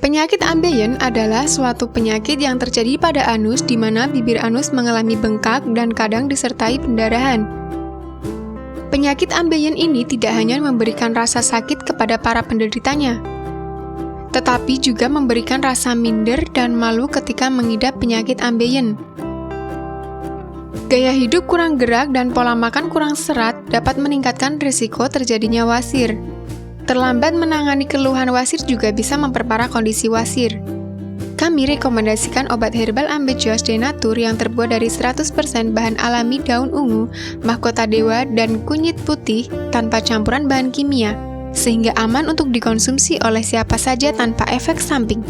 Penyakit ambeien adalah suatu penyakit yang terjadi pada anus di mana bibir anus mengalami bengkak dan kadang disertai pendarahan. Penyakit ambeien ini tidak hanya memberikan rasa sakit kepada para penderitanya, tetapi juga memberikan rasa minder dan malu ketika mengidap penyakit ambeien. Gaya hidup kurang gerak dan pola makan kurang serat dapat meningkatkan risiko terjadinya wasir. Terlambat menangani keluhan wasir juga bisa memperparah kondisi wasir. Kami rekomendasikan obat herbal Ambejos Denatur yang terbuat dari 100% bahan alami daun ungu, mahkota dewa, dan kunyit putih tanpa campuran bahan kimia, sehingga aman untuk dikonsumsi oleh siapa saja tanpa efek samping.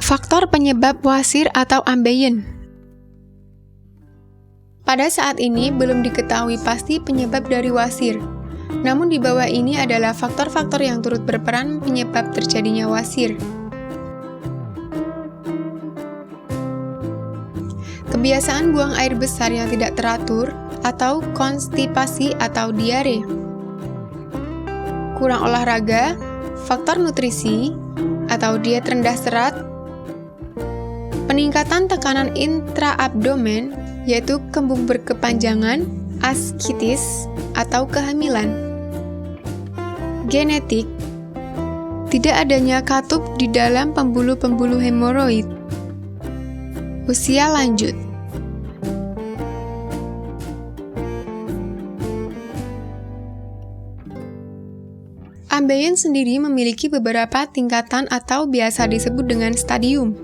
Faktor penyebab wasir atau ambeien. Pada saat ini belum diketahui pasti penyebab dari wasir. Namun di bawah ini adalah faktor-faktor yang turut berperan penyebab terjadinya wasir. Kebiasaan buang air besar yang tidak teratur atau konstipasi atau diare. Kurang olahraga, faktor nutrisi atau diet rendah serat, peningkatan tekanan intraabdomen yaitu kembung berkepanjangan, askitis, atau kehamilan. Genetik, tidak adanya katup di dalam pembuluh-pembuluh hemoroid. Usia lanjut. Ambeien sendiri memiliki beberapa tingkatan atau biasa disebut dengan stadium.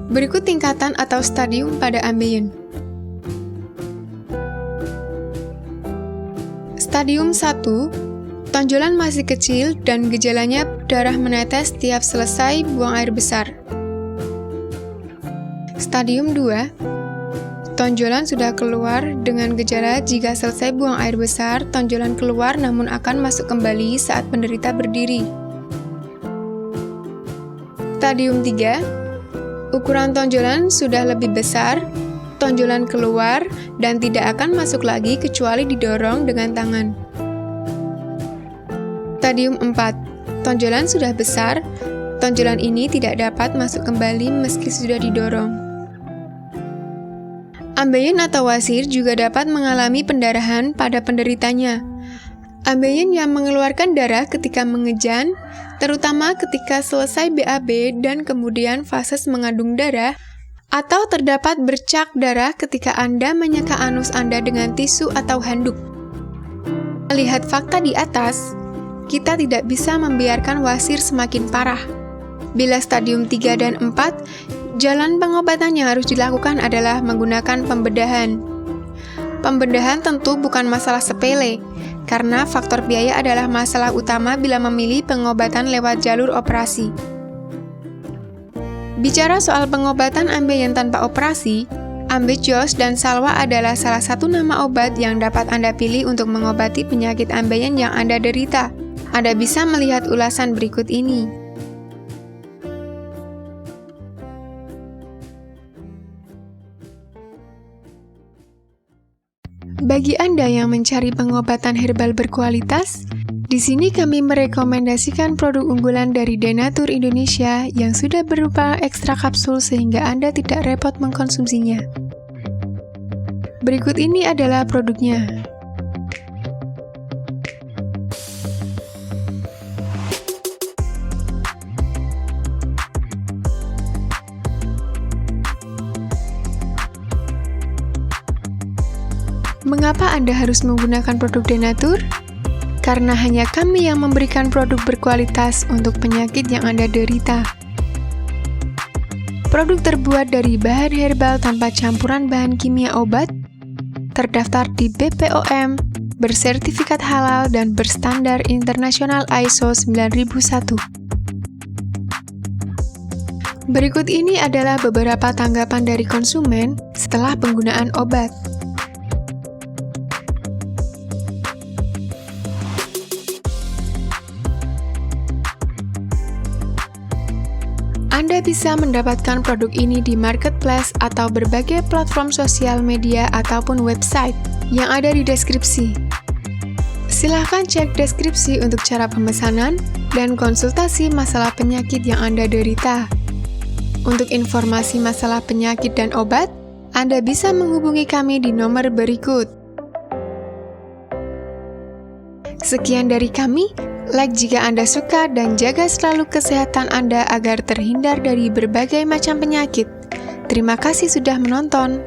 Berikut tingkatan atau stadium pada ambeien. Stadium 1, tonjolan masih kecil dan gejalanya darah menetes setiap selesai buang air besar. Stadium 2, tonjolan sudah keluar dengan gejala jika selesai buang air besar, tonjolan keluar namun akan masuk kembali saat penderita berdiri. Stadium 3, ukuran tonjolan sudah lebih besar, tonjolan keluar, dan tidak akan masuk lagi kecuali didorong dengan tangan. Stadium 4, tonjolan sudah besar, tonjolan ini tidak dapat masuk kembali meski sudah didorong. Ambeien atau wasir juga dapat mengalami pendarahan pada penderitanya. Ambeien yang mengeluarkan darah ketika mengejan, terutama ketika selesai BAB dan kemudian fase mengandung darah, atau terdapat bercak darah ketika Anda menyeka anus Anda dengan tisu atau handuk. Melihat fakta di atas, kita tidak bisa membiarkan wasir semakin parah. Bila stadium 3 dan 4, jalan pengobatan yang harus dilakukan adalah menggunakan pembedahan. Pembedahan tentu bukan masalah sepele, karena faktor biaya adalah masalah utama bila memilih pengobatan lewat jalur operasi. Bicara soal pengobatan ambeien tanpa operasi, Ambejos dan Salwa adalah salah satu nama obat yang dapat Anda pilih untuk mengobati penyakit ambeien yang Anda derita. Anda bisa melihat ulasan berikut ini. Bagi Anda yang mencari pengobatan herbal berkualitas, di sini kami merekomendasikan produk unggulan dari Denatur Indonesia yang sudah berupa ekstra kapsul sehingga Anda tidak repot mengkonsumsinya. Berikut ini adalah produknya. Mengapa Anda harus menggunakan produk Denatur? Karena hanya kami yang memberikan produk berkualitas untuk penyakit yang Anda derita. Produk terbuat dari bahan herbal tanpa campuran bahan kimia obat, terdaftar di BPOM, bersertifikat halal dan berstandar internasional ISO 9001. Berikut ini adalah beberapa tanggapan dari konsumen setelah penggunaan obat. Anda bisa mendapatkan produk ini di marketplace atau berbagai platform sosial media ataupun website yang ada di deskripsi. Silahkan cek deskripsi untuk cara pemesanan dan konsultasi masalah penyakit yang Anda derita. Untuk informasi masalah penyakit dan obat, Anda bisa menghubungi kami di nomor berikut. Sekian dari kami, like jika Anda suka dan jaga selalu kesehatan Anda agar terhindar dari berbagai macam penyakit. Terima kasih sudah menonton.